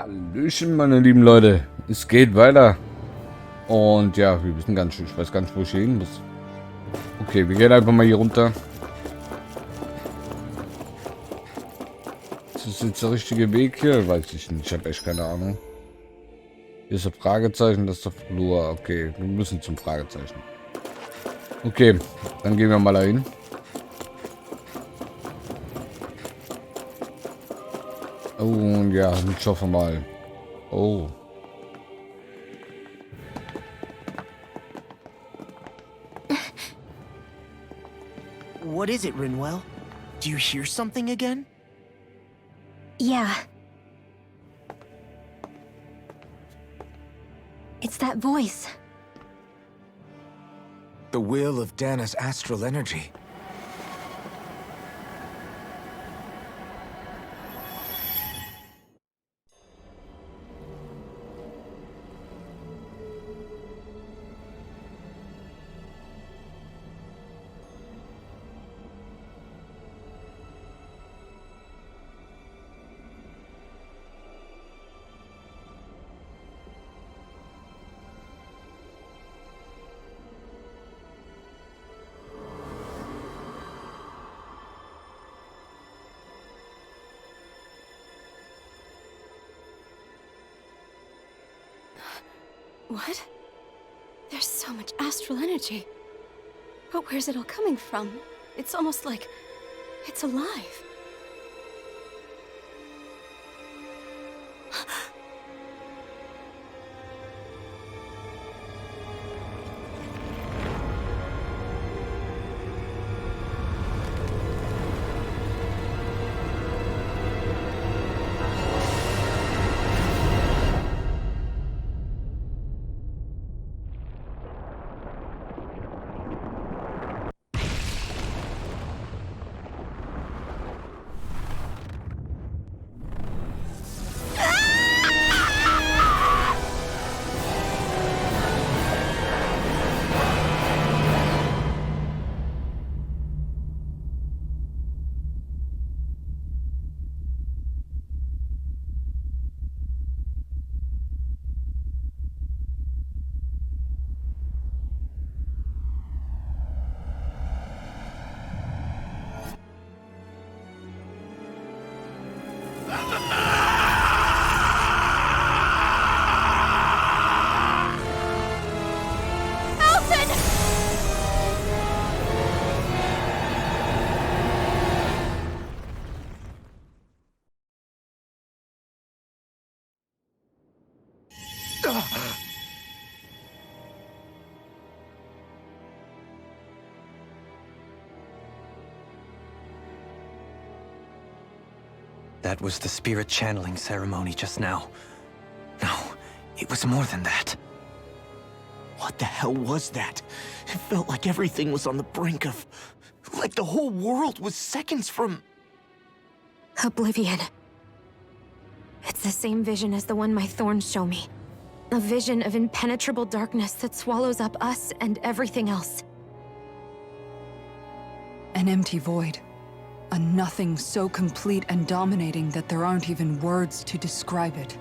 Hallöchen, meine lieben Leute. Es geht weiter. Und ja, wir wissen ganz schön. Ich weiß gar nicht, wo ich hier hin muss. Okay, wir gehen einfach mal hier runter. Ist das jetzt der richtige Weg hier? Weiß ich nicht. Ich habe echt keine Ahnung. Hier ist ein Fragezeichen, das ist der Flur. Okay, wir müssen zum Fragezeichen. Okay, dann gehen wir mal dahin. Oh, und ja, ich hoffe mal. Oh. What is it, Rinwell? Do you hear something again? Yeah. It's that voice. The will of Dana's astral energy. What? There's so much astral energy. But where's it all coming from? It's almost like it's alive. That was the spirit channeling ceremony just now. No, it was more than that. What the hell was that? It felt like everything was on the brink of... like the whole world was seconds from... Oblivion. It's the same vision as the one my thorns show me. A vision of impenetrable darkness that swallows up us and everything else. An empty void. A nothing so complete and dominating that there aren't even words to describe it.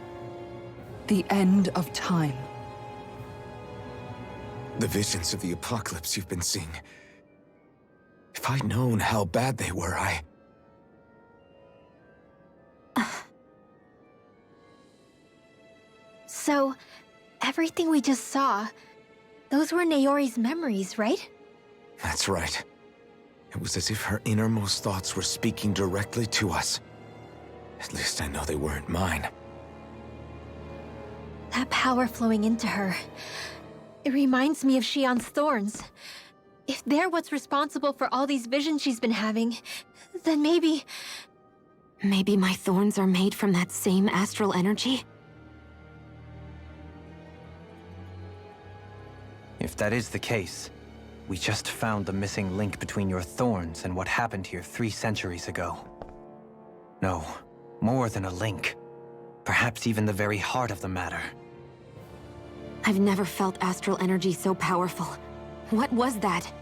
The end of time. The visions of the apocalypse you've been seeing. If I'd known how bad they were, So, everything we just saw, those were Naori's memories, right? That's right. It was as if her innermost thoughts were speaking directly to us. At least I know they weren't mine. That power flowing into her. It reminds me of Shion's thorns. If they're what's responsible for all these visions she's been having, then maybe... Maybe my thorns are made from that same astral energy? If that is the case, we just found the missing link between your thorns and what happened here 3 centuries ago. No, more than a link. Perhaps even the very heart of the matter. I've never felt astral energy so powerful. What was that?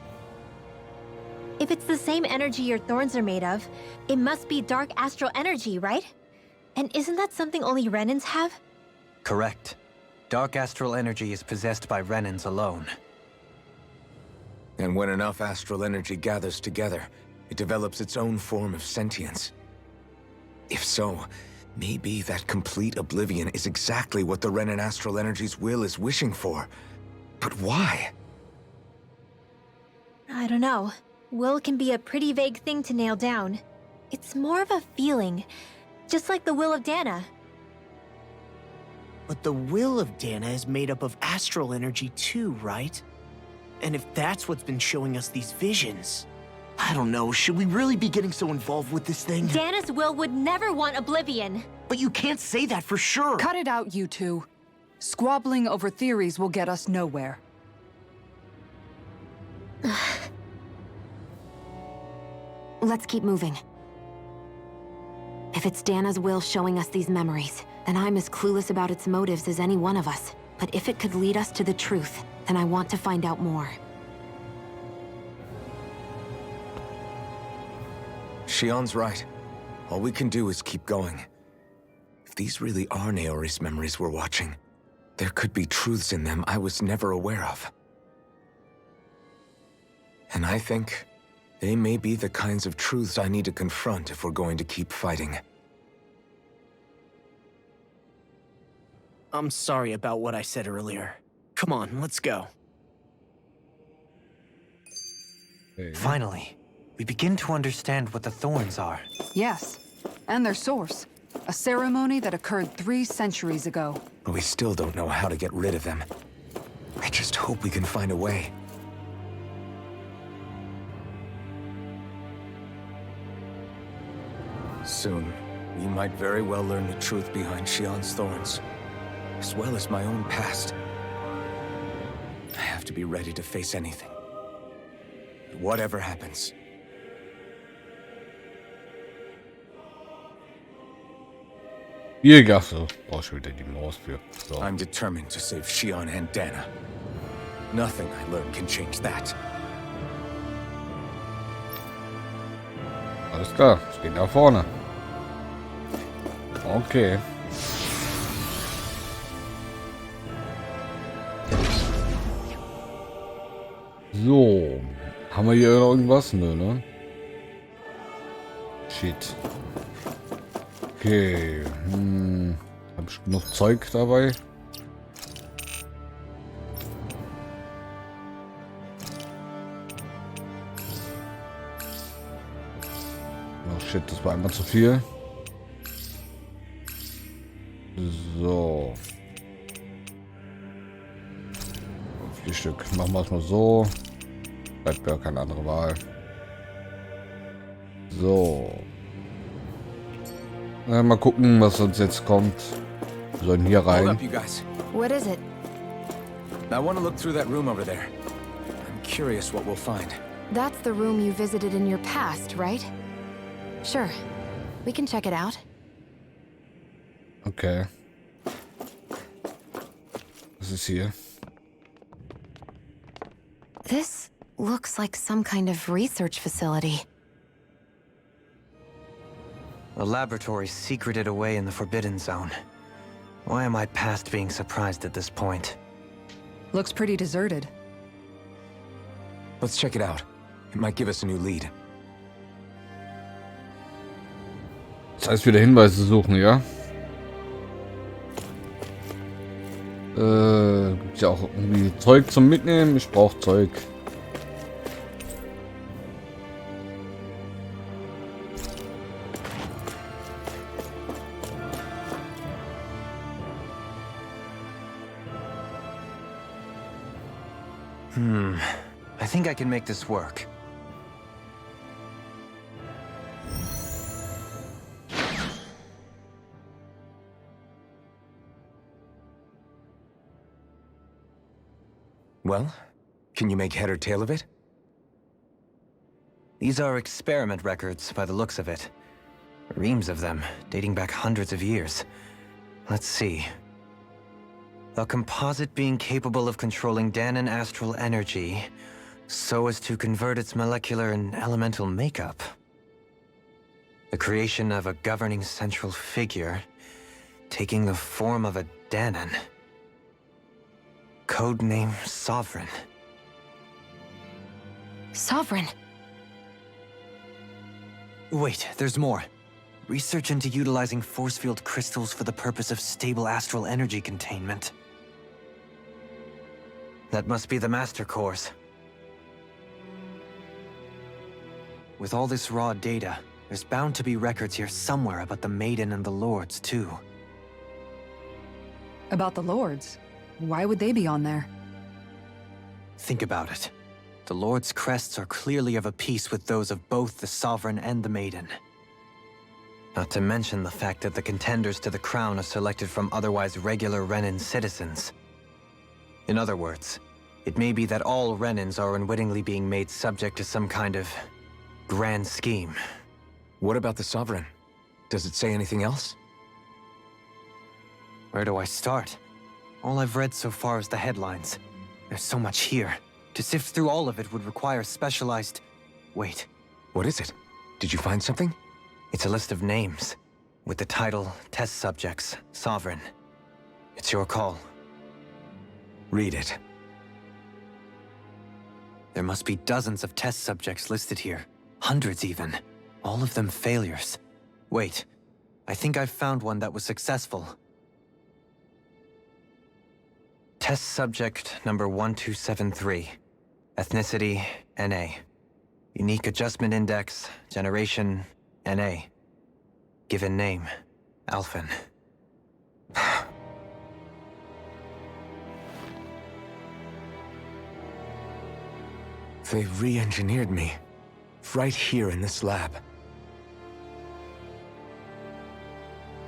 If it's the same energy your thorns are made of, it must be dark astral energy, right? And isn't that something only Renans have? Correct. Dark astral energy is possessed by Renans alone. And when enough astral energy gathers together, it develops its own form of sentience. If so, maybe that complete oblivion is exactly what the Renan astral energy's will is wishing for. But why? I don't know. Will can be a pretty vague thing to nail down. It's more of a feeling, just like the will of Dana. But the will of Dana is made up of astral energy too, right? And if that's what's been showing us these visions... I don't know, should we really be getting so involved with this thing? Dana's will would never want oblivion. But you can't say that for sure! Cut it out, you two. Squabbling over theories will get us nowhere. Let's keep moving. If it's Dana's will showing us these memories, then I'm as clueless about its motives as any one of us. But if it could lead us to the truth, then I want to find out more. Shion's right. All we can do is keep going. If these really are Naori's memories we're watching, there could be truths in them I was never aware of. And I think they may be the kinds of truths I need to confront if we're going to keep fighting. I'm sorry about what I said earlier. Come on, let's go. Finally, we begin to understand what the thorns are. Yes, and their source. A ceremony that occurred 3 centuries ago. But we still don't know how to get rid of them. I just hope we can find a way. Soon, we might very well learn the truth behind Shion's thorns, as well as my own past. I have to be ready to face anything. Whatever happens. Biergasse. Brauch ich wieder die Maus für. So. I'm determined to save Shion and Dana. Nothing I learn can change that. Alles klar, es geht nach vorne. Okay. So. Haben wir hier noch irgendwas? Nö, ne? Shit. Okay. Hab ich genug Zeug dabei? Oh shit, das war einmal zu viel. So. 4 Stück. Machen wir es mal so. Bleibt gar keine andere Wahl. So. Mal gucken, was uns jetzt kommt. Wir sollen hier Hold rein. up, you guys. What is it? I want to look through that room over there. I'm curious what we'll find. That's the room you visited in your past, right? Sure. We can check it out. Okay. Was ist hier? This looks like some kind of research facility. A laboratory secreted away in the Forbidden Zone. Why am I past being surprised at this point? Looks pretty deserted. Let's check it out. It might give us a new lead. Das heißt, wieder Hinweise suchen, ja? Gibt's ja auch irgendwie Zeug zum Mitnehmen. Ich brauche Zeug. I think I can make this work. Well, can you make head or tail of it? These are experiment records by the looks of it. Reams of them, dating back hundreds of years. Let's see. A composite being capable of controlling Danan astral energy, so as to convert its molecular and elemental makeup. The creation of a governing central figure, taking the form of a Danon. Codename Sovereign. Sovereign. Wait, there's more. Research into utilizing force field crystals for the purpose of stable astral energy containment. That must be the Master Course. With all this raw data, there's bound to be records here somewhere about the Maiden and the Lords, too. About the Lords? Why would they be on there? Think about it. The Lord's crests are clearly of a piece with those of both the Sovereign and the Maiden. Not to mention the fact that the contenders to the crown are selected from otherwise regular Renan citizens. In other words, it may be that all Renans are unwittingly being made subject to some kind of grand scheme. What about the Sovereign? Does it say anything else? Where do I start? All I've read so far is the headlines. There's so much here. To sift through all of it would require specialized... Wait. What is it? Did you find something? It's a list of names, with the title Test Subjects, Sovereign. It's your call. Read it. There must be dozens of test subjects listed here. Hundreds even. All of them failures. Wait, I think I've found one that was successful. Test subject number 1273. Ethnicity, NA. Unique adjustment index, generation, NA. Given name, Alphen. They re-engineered me. Right here in this lab.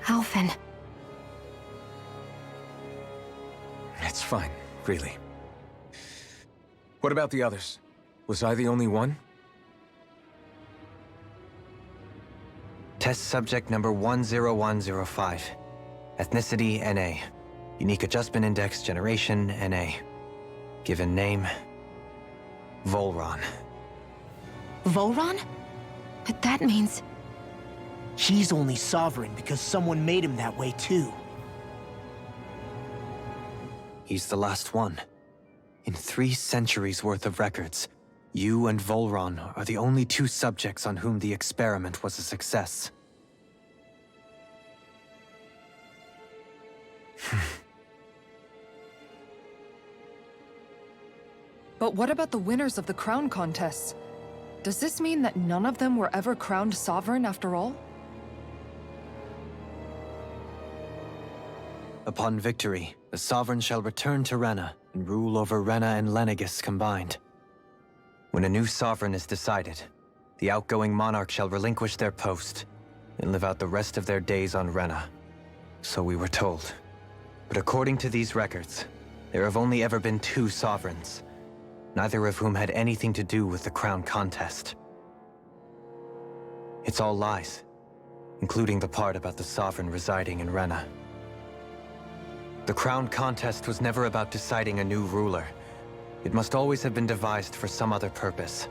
Alphen. It's fine, really. What about the others? Was I the only one? Test subject number 10105. Ethnicity, NA. Unique adjustment index, generation, NA. Given name, Volron. Volron? But that means... He's only sovereign because someone made him that way too. He's the last one. In 3 centuries worth of records, you and Volron are the only 2 subjects on whom the experiment was a success. But what about the winners of the crown contests? Does this mean that none of them were ever crowned sovereign after all? Upon victory, the Sovereign shall return to Rena and rule over Rena and Lenegis combined. When a new Sovereign is decided, the outgoing monarch shall relinquish their post and live out the rest of their days on Rena. So we were told. But according to these records, there have only ever been 2 Sovereigns, neither of whom had anything to do with the crown contest. It's all lies, including the part about the Sovereign residing in Rena. The crown contest was never about deciding a new ruler. It must always have been devised for some other purpose.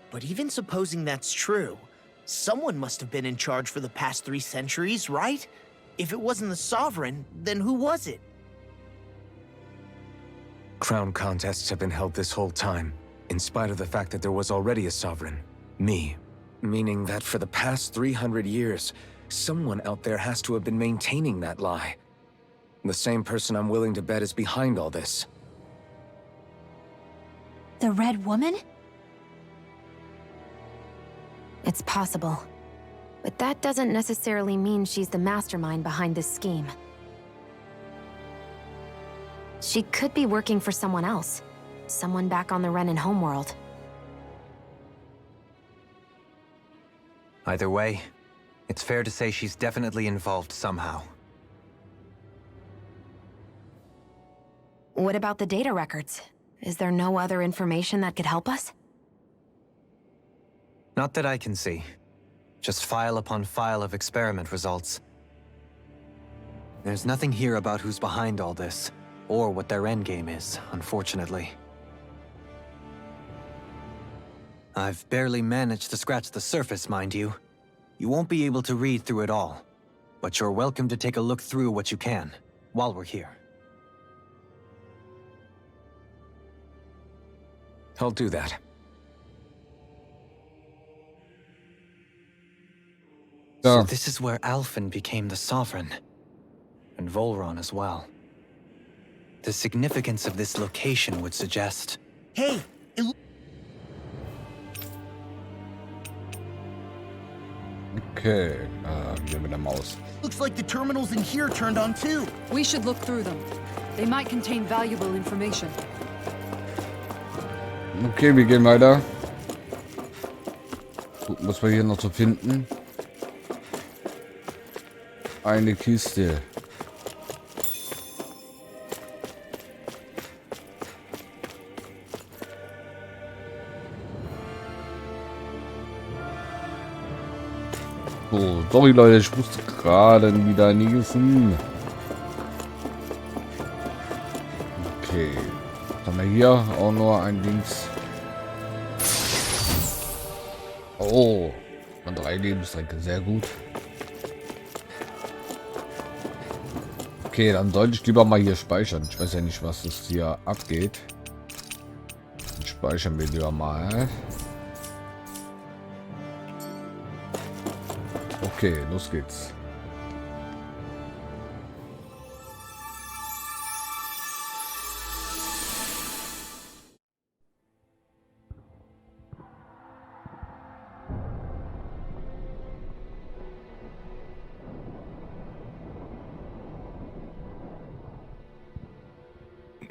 But even supposing that's true, someone must have been in charge for the past 3 centuries, right? If it wasn't the Sovereign, then who was it? Crown contests have been held this whole time, in spite of the fact that there was already a Sovereign. Me. Meaning that for the past 300 years, someone out there has to have been maintaining that lie. The same person I'm willing to bet is behind all this. The Red Woman? It's possible. But that doesn't necessarily mean she's the mastermind behind this scheme. She could be working for someone else. Someone back on the Renan homeworld. Either way, it's fair to say she's definitely involved somehow. What about the data records? Is there no other information that could help us? Not that I can see. Just file upon file of experiment results. There's nothing here about who's behind all this, or what their endgame is, unfortunately. I've barely managed to scratch the surface, mind you. You won't be able to read through it all, but you're welcome to take a look through what you can, while we're here. I'll do that. So Yeah. this is where Alphen became the Sovereign, and Volron as well. The significance of this location would suggest... Hey, Okay, hier mit der Maus. looks like the terminals in here turned on too. We should look through them. They might contain valuable information. Okay, wir gehen weiter. Gucken, was wir hier noch so finden. Eine Kiste. So, sorry Leute, ich musste gerade wieder niesen. Okay. Was haben wir hier? Auch nur ein Dings. Oh. 3 Lebenstränke, sehr gut. Okay, dann sollte ich lieber mal hier speichern. Ich weiß ja nicht, was das hier abgeht. Dann speichern wir lieber mal. Okay, los geht's.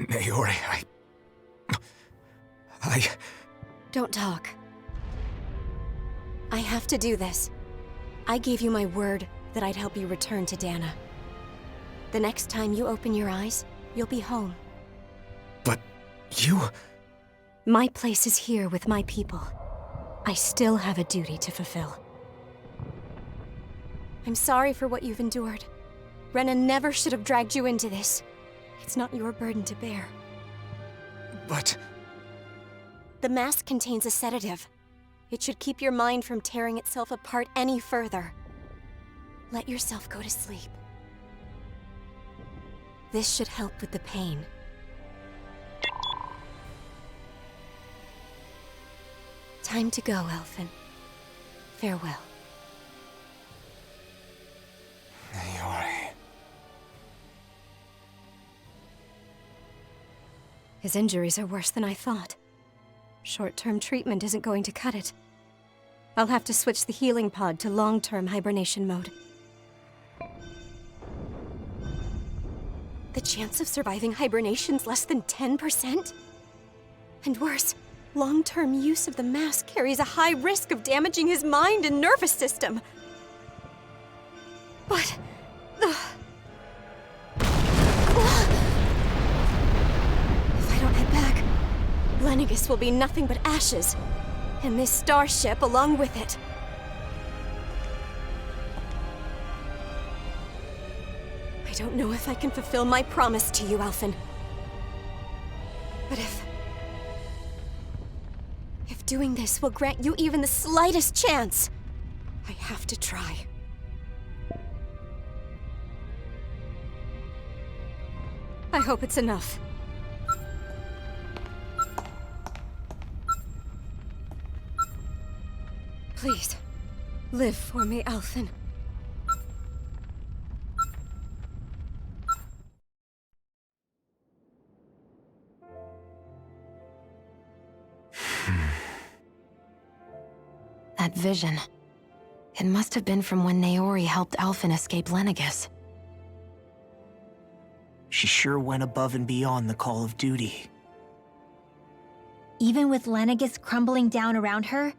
Naori, I... Don't talk. I have to do this. I gave you my word that I'd help you return to Dana. The next time you open your eyes, you'll be home. But you... My place is here with my people. I still have a duty to fulfill. I'm sorry for what you've endured. Rena never should have dragged you into this. It's not your burden to bear. But... The mask contains a sedative. It should keep your mind from tearing itself apart any further. Let yourself go to sleep. This should help with the pain. Time to go, Alphen. Farewell. Naori... His injuries are worse than I thought. Short-term treatment isn't going to cut it. I'll have to switch the healing pod to long-term hibernation mode. The chance of surviving hibernation's less than 10%? And worse, long-term use of the mask carries a high risk of damaging his mind and nervous system. But... If I don't head back, Lennigus will be nothing but ashes, and this starship along with it. I don't know if I can fulfill my promise to you, Alphen. But if doing this will grant you even the slightest chance, I have to try. I hope it's enough. Please, live for me, Alphen. That vision. It must have been from when Naori helped Alphen escape Lennigus. She sure went above and beyond the call of duty. Even with Lennigus crumbling down around her,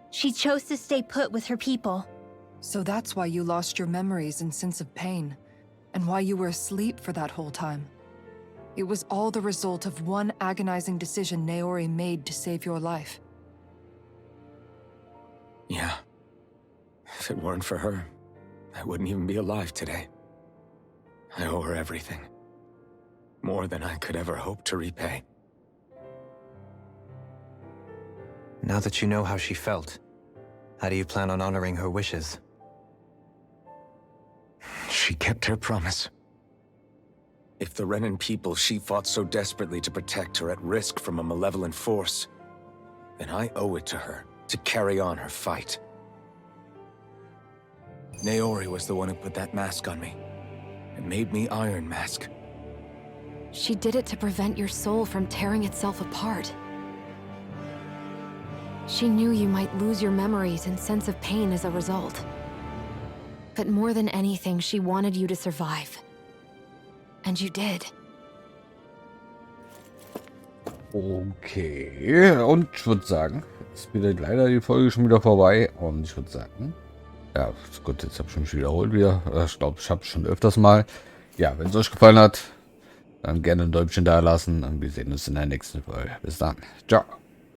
she chose to stay put with her people. So that's why you lost your memories and sense of pain, and why you were asleep for that whole time. It was all the result of one agonizing decision Naori made to save your life. Yeah. If it weren't for her, I wouldn't even be alive today. I owe her everything. More than I could ever hope to repay. Now that you know how she felt, how do you plan on honoring her wishes? She kept her promise. If the Renan people she fought so desperately to protect are at risk from a malevolent force, then I owe it to her to carry on her fight. Naori was the one who put that mask on me, and made me Iron Mask. She did it to prevent your soul from tearing itself apart. She knew you might lose your memories and sense of pain as a result. But more than anything, she wanted you to survive. And you did. Okay, und ich würde sagen, jetzt wird leider die Folge schon wieder vorbei. Und ich würde sagen, ja, gut, jetzt habe ich mich wiederholt wieder. Ich glaube, ich habe es schon öfters mal. Ja, wenn es euch gefallen hat, dann gerne ein Däumchen da lassen. Und wir sehen uns in der nächsten Folge. Bis dann. Ciao.